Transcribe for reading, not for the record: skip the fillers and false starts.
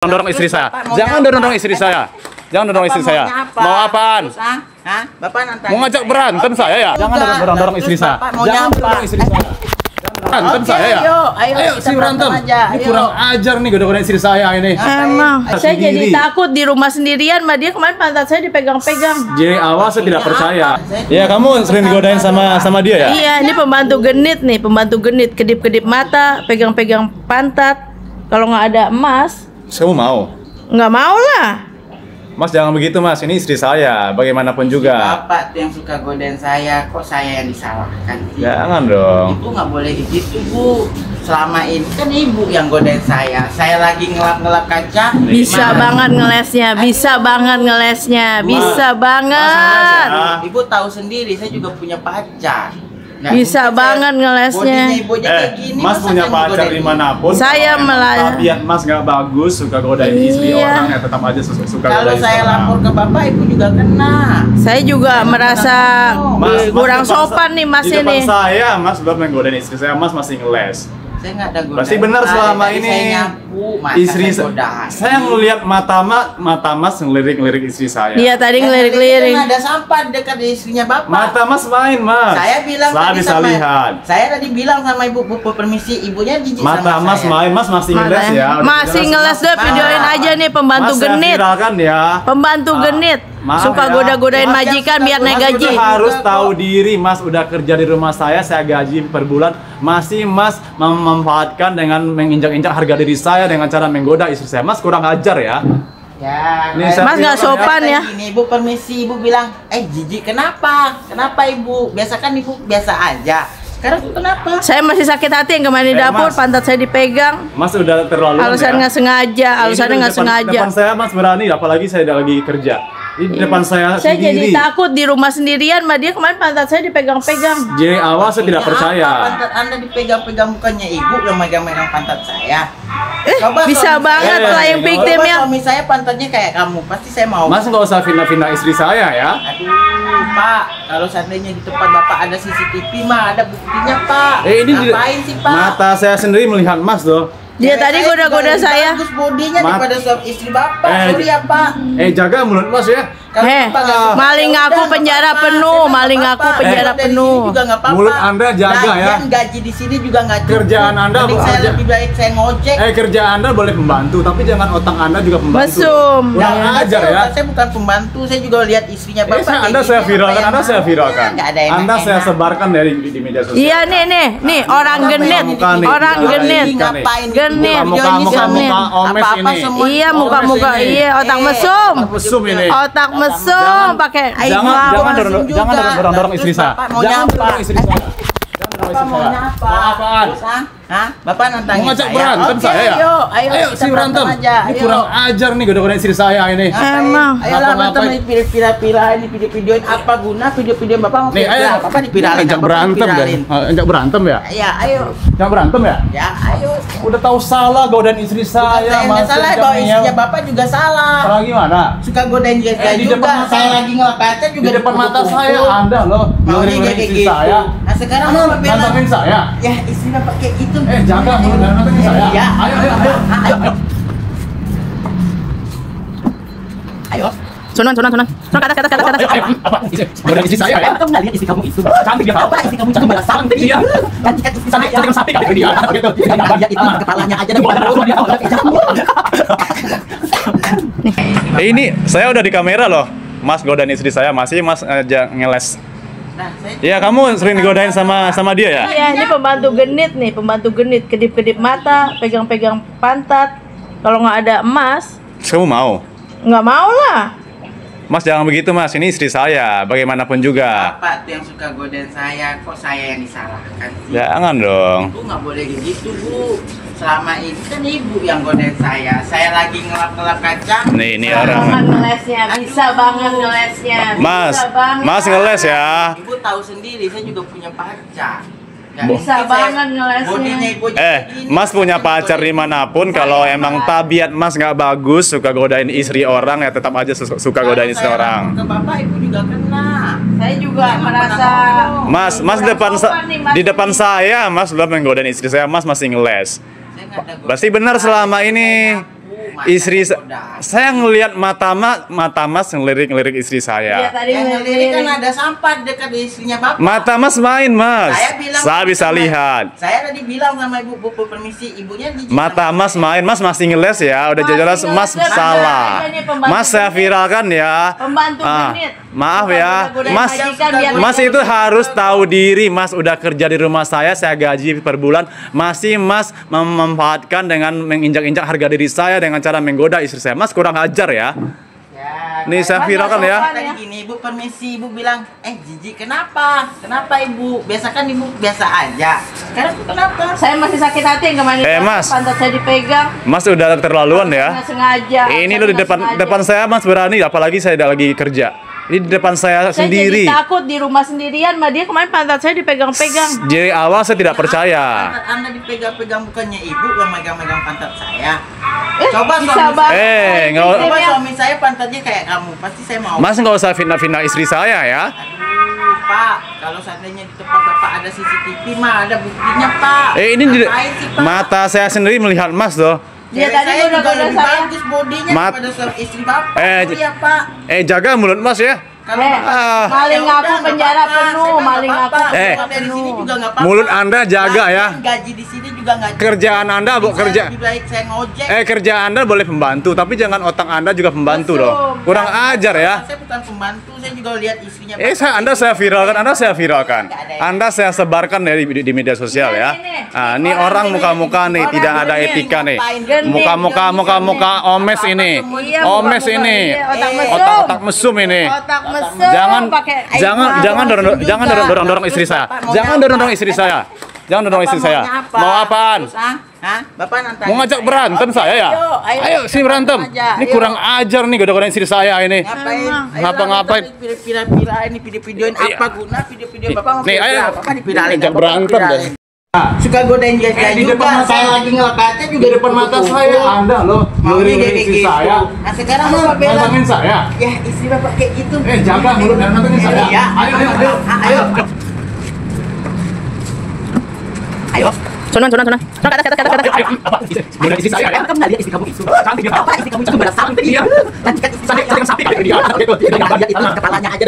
Dorong istri saya. Jangan dorong istri saya. Jangan dorong istri saya. Mau apaan? Bapak nanti. Mau ngajak berantem saya ya? Jangan dorong istri saya. Jangan dorong istri saya. Berantem saya ya? Ayo si berantem. Ini kurang ajar nih goda-godain istri saya ini. Emang saya jadi takut di rumah sendirian, dia kemarin pantat saya dipegang-pegang. Jadi awal saya tidak percaya. Ya kamu sering digodain sama dia ya? Iya, ini pembantu genit nih, pembantu genit, kedip-kedip mata, pegang-pegang pantat. Kalau nggak ada emas, Kamu mau? nggak mau lah. Mas jangan begitu mas, ini istri saya, bagaimanapun juga. Bapak tuh yang suka godain saya, kok saya yang disalahkan sih? Jangan dong. Ibu nggak boleh gitu bu. Selama ini kan ibu yang godain saya lagi ngelap-ngelap kaca. Bisa banget ngelesnya, bisa banget ngelesnya, bisa banget. Ibu tahu sendiri, saya juga punya pacar. Nggak Bisa mungkin banget ngelesnya. bodinya ibu aja kayak gini, Mas masa punya saya pacar ngegodain? dimanapun. Saya kalau melayani. emang tabiat mas nggak bagus, suka godain istri Iya. orang ya tetap aja suka Kalau godain saya orang. lapor ke bapak, ibu juga kena. Saya juga merasa kurang depan sopan nih mas di depan ini. saya, mas belum menggodain istri saya, mas masih ngeles. Saya nggak ada godain. Berarti benar selama Tadi ini saya nyapu, masa istri saya godain. saya ngelihat mata mas ngelirik-ngelirik istri saya. Iya tadi ngelirik-lirik. Kan ada sampah dekat istrinya bapak. Mata mas main mas. Saya bilang saya tadi bisa sama, lihat. Saya tadi bilang sama ibu, bu permisi, ibunya jijik Mata sama mas saya. main, mas masih ngeles ya. Udah Masih jelas, ngeles Mas. deh, videoin aja nih pembantu Mas, saya genit. viralkan ya. Pembantu genit. Maaf Suka ya. goda-godain Mas, majikan biar naik Mas gaji. udah harus tahu diri, mas udah kerja di rumah saya gaji per bulan, masih mas memanfaatkan dengan menginjak-injak harga diri saya dengan cara menggoda istri saya. Mas kurang ajar ya. Ya, Ini saya Mas nggak bilang sopan ya. Ini ibu permisi, ibu bilang, jijik kenapa? Kenapa ibu? Biasa kan ibu biasa aja. Sekarang ibu kenapa? Saya masih sakit hati yang kemarin di dapur, Mas. pantat saya dipegang. Mas udah terlalu Alasan nggak sengaja, alasannya nggak sengaja. Depan saya mas berani, apalagi saya lagi kerja. Di depan saya Saya jadi sendiri. takut di rumah sendirian, dia kemarin pantat saya dipegang-pegang. Jadi awal saya tidak Apa percaya. pantat Anda dipegang-pegang, bukannya ibu yang megang-megang pantat saya. Bisa suami banget saya- lah yang Coba victimnya. Suami saya pantatnya kayak kamu, pasti saya mau. Mas nggak usah fitnah-fitnah istri saya ya. Aduh, Pak, kalau seandainya di tempat Bapak ada CCTV mah ada buktinya, Pak. Ini Ngapain sih, Pak? mata saya sendiri melihat mas loh. Dia tadi goda-goda juga saya. Bagus bodinya Mat- daripada suami istri Bapak. Sorry ya, Pak. Jaga mulut mas ya. Kalau Bapak nggak suka, maling ya aku udah, penjara nggak apa-apa. penuh, Saya nggak maling apa-apa. aku penjara Dari penuh. sini juga nggak apa-apa. Mulut Anda jaga ya. Lagian gaji di sini juga nggak cukup. Kerjaan Anda Mending saya bekerja. lebih baik saya ngojek. Kerja Anda boleh membantu, tapi jangan otak Anda juga membantu. Mesum. Kurang Nah, ajar ya. Saya bukan pembantu, saya juga lihat istrinya Bapak. kayak Anda gini, saya apa viralkan, yang Anda saya mau? viralkan. Nggak ada yang Anda saya enak. sebarkan di media sosial. Iya nih, orang genit, muka nih. orang Muka genit. ini. Ngapain Genit, Muka-muka genit. omes Apa-apa ini. semua. Iya muka-muka, Omes ini. iya otak mesum. Mesum ini. Otak mesum pakai Jangan dorong istri saya. Bapak mau Jangan nyapa. dorong istri saya. Jangan dorong Bapak istri mau saya. nyapa? Mau apaan? Terus, Bapak nantangin Mau ngajak saya. berantem Oke, saya ya? Ayo si kita berantem. aja. Ini Ayo. kurang ajar nih goda-godain istri saya ini. Emang. Ayolah berantem Ngapa-ngapain. ini pira-pira ini video-videoin apa guna video-video Bapak mau Nih, viral? ayo. Bapak dipiralin. Ajak Bapak berantem ya. dipiralin. Ajak berantem ya. Ya, ayo. Jangan berantem ya. Ya, ayo. Udah tahu salah godain istri Saya saya. nggak salah, ajak bahwa ngeyel. istrinya Bapak juga salah. Salah gimana? Suka godain dia di juga. depan mata- Saya lagi ngelapatnya juga Di depan mata dipukul-pukul. saya Anda loh. Maunya Ngelirik kayak istri gitu. saya. Nah, sekarang Anda Bapak bilang, nantangin saya. ya istri Bapak kayak gitu. Jaga mulut dan nantangin saya. Ya, Ayo. Ayo. Sunan ke atas. Apa? Godain istri saya ya? Kamu nggak lihat istri kamu itu? Cantik dia. Apa istri kamu cakep malah cantik dia? Gantikan istri saya. Cantik sapi kali dia. Gitu. Dia itu kepalanya aja deh. Ini saya udah di kamera loh. Mas godain istri saya, masih Mas aja ngeles. Nah, Ya kamu sering digodain sama dia ya? Iya ini pembantu genit nih, pembantu genit, kedip-kedip mata, pegang-pegang pantat. Kalau nggak ada emas, Kamu mau? nggak mau lah. Mas jangan begitu mas, ini istri saya, bagaimanapun juga. Bapak tuh yang suka godain saya, kok saya yang disalahkan sih? Jangan dong. Ibu nggak boleh gitu, Bu. Selama ini kan ibu yang godain saya lagi ngelap-ngelap kaca. Nih ini Bisa orang. banget ngelesnya, bisa banget ngelesnya. Mas, bisa banget. Mas ngeles ya. Ibu tahu sendiri, saya juga punya pacar. Nggak Bisa mungkin banget saya- ngelesnya. bodinya ibu aja kayak gini, Mas punya masa pacar godain dimanapun, istri kalau saya, emang Pak. tabiat Mas nggak bagus, suka godain istri orang ya tetap aja suka godain Kalau istri saya orang. lapor ke Bapak, ibu juga kena. Saya juga Saya merasa Mas kurang depan sopan nih, Mas. di depan saya, Mas belum menggodain istri saya, Mas masih ngeles. Saya nggak ada godain. Berarti benar selama ini istri Udah. saya ngelihat mata Mas ngelirik istri Iya saya. tadi Yang ngelirik kan ngelirik. ada sampah dekat istrinya Bapak. Mata Mas main, Mas. Saya bilang Saya bisa sama- lihat. Saya tadi bilang sama ibu, bu permisi, ibunya jijik Mata sama Mas saya. main, Mas masih ngeles ya. Udah Masih jelas Mas ngeles, salah. ada nih pembantu Mas saya genit. viralkan ya. Pembantu genit. Maaf Bukan ya. goda-godain Mas majikan biar Mas dia itu bisa harus tahu diri. Mas udah kerja di rumah saya gaji per bulan. Masih Mas memanfaatkan dengan menginjak-injak harga diri saya dengan cara menggoda istri saya. Mas kurang ajar ya. Ya, Nih saya Mas, viralkan ya. sopan. tadi gini, ibu permisi, ibu bilang, jijik kenapa? Kenapa ibu? Biasa kan ibu biasa aja. Sekarang tuh kenapa? Saya masih sakit hati yang kemarin Mas. pantat saya dipegang. Mas udah terlaluan ya. Nggak sengaja. Ini Saya lo di nggak depan sengaja. saya Mas berani, apalagi saya lagi kerja. Ini di depan saya Saya sendiri. jadi takut di rumah sendirian, mah dia kemarin pantat saya dipegang-pegang. Dari awal saya tidak percaya. Pantat Anda dipegang-pegang, bukannya ibu yang megang-megang pantat saya. Eh, Coba bisa suami banget. nggak- Coba suami saya pantatnya kayak kamu, pasti saya mau. Mas nggak usah fitnah-fitnah istri saya ya. Aduh, Pak, kalau seandainya di tempat Bapak ada CCTV mah ada buktinya, Pak. Ini Ngapain sih, Pak? mata saya sendiri melihat Mas loh. Dia Cewek tadi saya juga goda-goda lebih saya. bagus bodinya Mat- daripada suami istri Bapak. Eh, Oh iya, Pak. Jaga mulut Mas ya. Kalau Eh, Bapak maling ya ngaku udah, nggak penjara apa-apa. penuh, Saya mah maling nggak ngaku apa-apa. Eh, Kalau dari sini juga nggak apa-apa. mulut Anda jaga ya. Gaji di sini juga nggak cukup. Kerjaan Anda bu Saya kerja. lebih baik saya ngojek. Kerja Anda boleh pembantu, tapi jangan otak Anda juga pembantu Mesum. loh. Kurang ajar ya. Saya bukan pembantu, saya juga lihat istrinya. Anda saya viralkan, Anda saya sebarkan di media sosial ya. Ah, ini orang muka-muka nih tidak ada etika nih. Muka-muka omes ini. Iya, Omes muka-muka ini. ini, otak mesum. Otak mesum ini. Otak mesum. Jangan pakai jangan dorong istri saya. Jangan dorong istri saya. Jangan dorong istri saya. Mau apaan? Terus, Hah? Bapak nanti. Mau ngajak berantem saya ya? Ayo sini berantem. Ini kurang ajar nih goda-godain istri saya ini. Ngapain? Ngapa-ngapain? Video-video ini video-videoin apa guna video-video Bapak mau Nih, video ayo. apa dipiralin? Ngajak Bapak berantem viralin. deh. Suka godain dia di juga. depan mata- Saya lagi ngelakatnya juga Di depan mata saya Anda loh. Maunya ngelirik kayak istri gitu. saya. Nah sekarang Bapak bilang, Nantangin saya. ya istri Bapak kayak gitu. Jaga mulut dan nantangin saya. Iya. Ayo. Ayo. Sonan. Sonan ke atas. Apa? Mulut istri saya ya. Kamu nggak lihat istri kamu itu? Cantik ya. Apa istri kamu itu berasa? Iya. Nanti kan istri Saya yang sapi kayak dia. itu kepalanya aja.